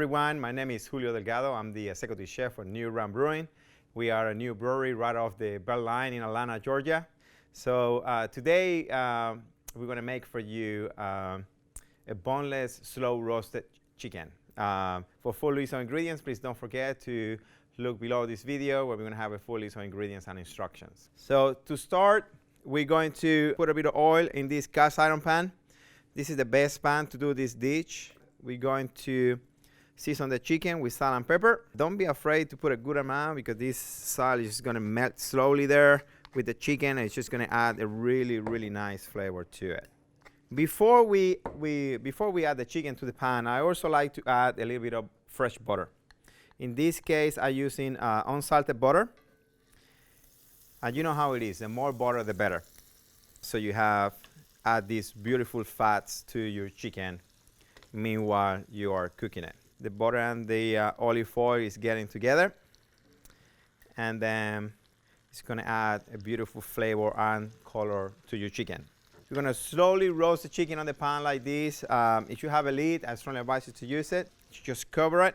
everyone. My name is Julio Delgado. I'm the executive chef for New Run Brewing. We are a new brewery right off the Bell Line in Atlanta, Georgia. So today we're going to make for you a boneless, slow roasted chicken. For full list of ingredients, please don't forget to look below this video where we're going to have a full list of ingredients and instructions. So to start, we're going to put a bit of oil in this cast iron pan. This is the best pan to do this dish. We're going to season the chicken with salt and pepper. Don't be afraid to put a good amount because this salt is going to melt slowly there with the chicken. It's just going to add a really, really nice flavor to it. Before we add the chicken to the pan, I also like to add a little bit of fresh butter. In this case, I'm using unsalted butter. And you know how it is. The more butter, the better. So you add these beautiful fats to your chicken. Meanwhile, you are cooking it. The butter and the olive oil is getting together. And then it's going to add a beautiful flavor and color to your chicken. You're going to slowly roast the chicken on the pan like this. If you have a lid, I strongly advise you to use it. You just cover it.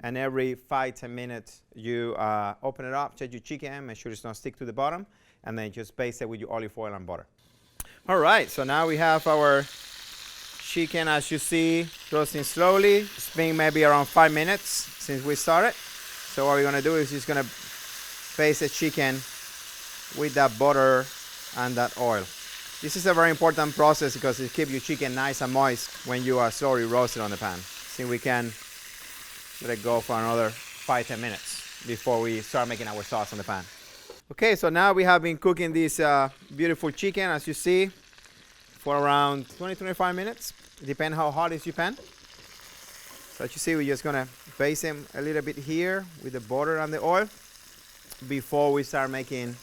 And every 5-10 minutes, you open it up, check your chicken, make sure it's not stick to the bottom. And then just baste it with your olive oil and butter. All right, so now we have our chicken, as you see, roasting slowly. It's been maybe around 5 minutes since we started. So what we're gonna do is just gonna baste the chicken with that butter and that oil. This is a very important process because it keeps your chicken nice and moist when you are slowly roasting on the pan. See, we can let it go for another 5-10 minutes before we start making our sauce on the pan. Okay, so now we have been cooking this beautiful chicken, as you see, for around 20-25 minutes. It depends how hot is your pan. So as you see, we're just gonna baste them a little bit here with the butter and the oil before we start making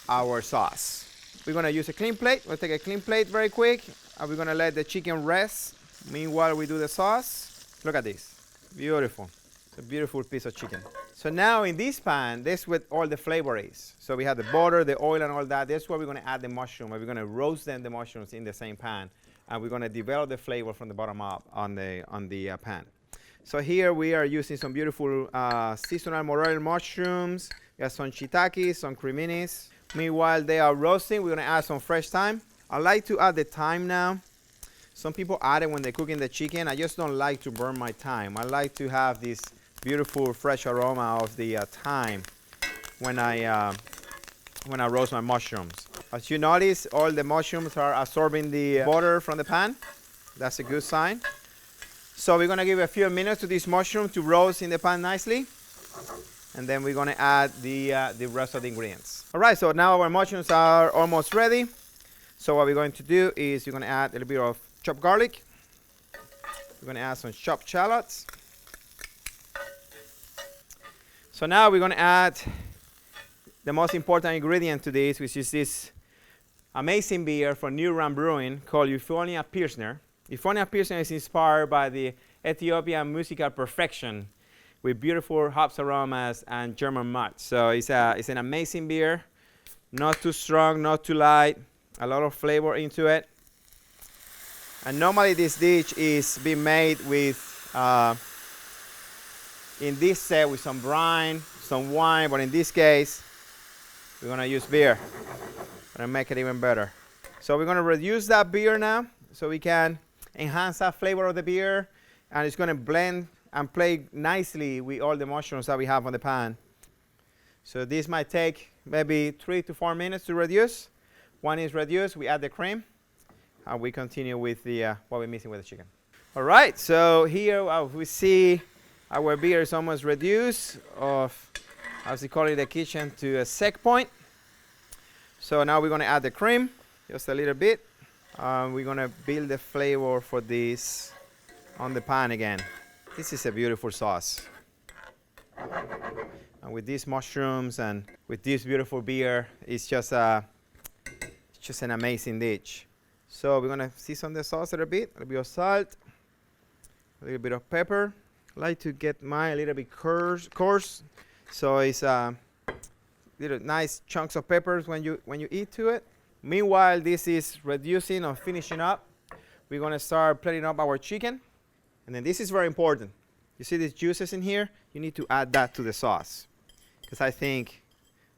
our sauce. We're gonna use a clean plate. We'll take a clean plate very quick, and we're gonna let the chicken rest. Meanwhile, we do the sauce. Look at this, beautiful. It's a beautiful piece of chicken. So now in this pan, this is where all the flavor is. So we have the butter, the oil, and all that. That's where we're going to add the mushroom. We're going to roast them, the mushrooms, in the same pan, and we're going to develop the flavor from the bottom up on the pan. So here we are using some beautiful seasonal morel mushrooms. We have some shiitake, some creminis. Meanwhile, they are roasting. We're going to add some fresh thyme. I like to add the thyme now. Some people add it when they're cooking the chicken. I just don't like to burn my thyme. I like to have this beautiful fresh aroma of the thyme when I roast my mushrooms. As you notice, all the mushrooms are absorbing the butter from the pan. That's a good sign. So we're going to give a few minutes to this mushroom to roast in the pan nicely. And then we're going to add the rest of the ingredients. All right, so now our mushrooms are almost ready. So what we're going to do is you're going to add a little bit of chopped garlic. We're going to add some chopped shallots. So now we're going to add the most important ingredient to this, which is this amazing beer from New Run Brewing called Euphonia Pilsner. Euphonia Pilsner is inspired by the Ethiopian musical perfection with beautiful hops aromas and German malt. So it's an amazing beer, not too strong, not too light, a lot of flavor into it. And normally this dish is being made with in this set with some brine, some wine, but in this case, we're gonna use beer. Gonna make it even better. So we're gonna reduce that beer now so we can enhance that flavor of the beer, and it's gonna blend and play nicely with all the mushrooms that we have on the pan. So this might take maybe 3 to 4 minutes to reduce. When it's reduced, we add the cream, and we continue with the what we're mixing with the chicken. All right, so here we see our beer is almost reduced of, as we call it in the kitchen, to a set point. So now we're going to add the cream, just a little bit. We're going to build the flavor for this on the pan again. This is a beautiful sauce. And with these mushrooms and with this beautiful beer, it's just an amazing dish. So we're going to season the sauce a little bit of salt, a little bit of pepper. I like to get mine a little bit coarse, so it's little nice chunks of peppers when you eat to it. Meanwhile, this is reducing or finishing up. We're going to start plating up our chicken, and then this is very important. You see these juices in here? You need to add that to the sauce, because I think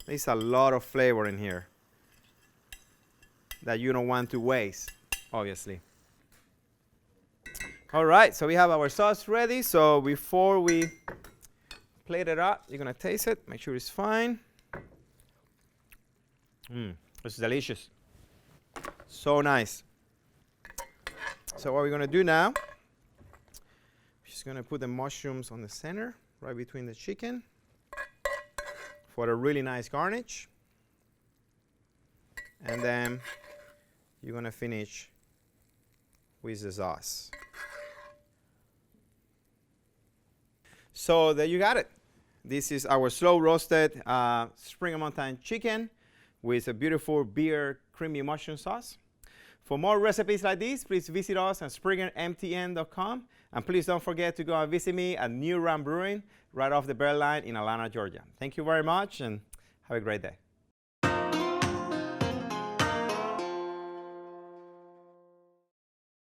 there's a lot of flavor in here that you don't want to waste, obviously. All right, so we have our sauce ready. So before we plate it up, you're gonna taste it, make sure it's fine. It's delicious. So nice. So what we're gonna do now, just gonna put the mushrooms on the center, right between the chicken, for a really nice garnish. And then you're gonna finish with the sauce. So there you got it. This is our slow roasted Springer Mountain chicken with a beautiful beer creamy mushroom sauce. For more recipes like this, please visit us at springermtn.com. And please don't forget to go and visit me at New Ram Brewing right off the Bell Line in Atlanta, Georgia. Thank you very much and have a great day.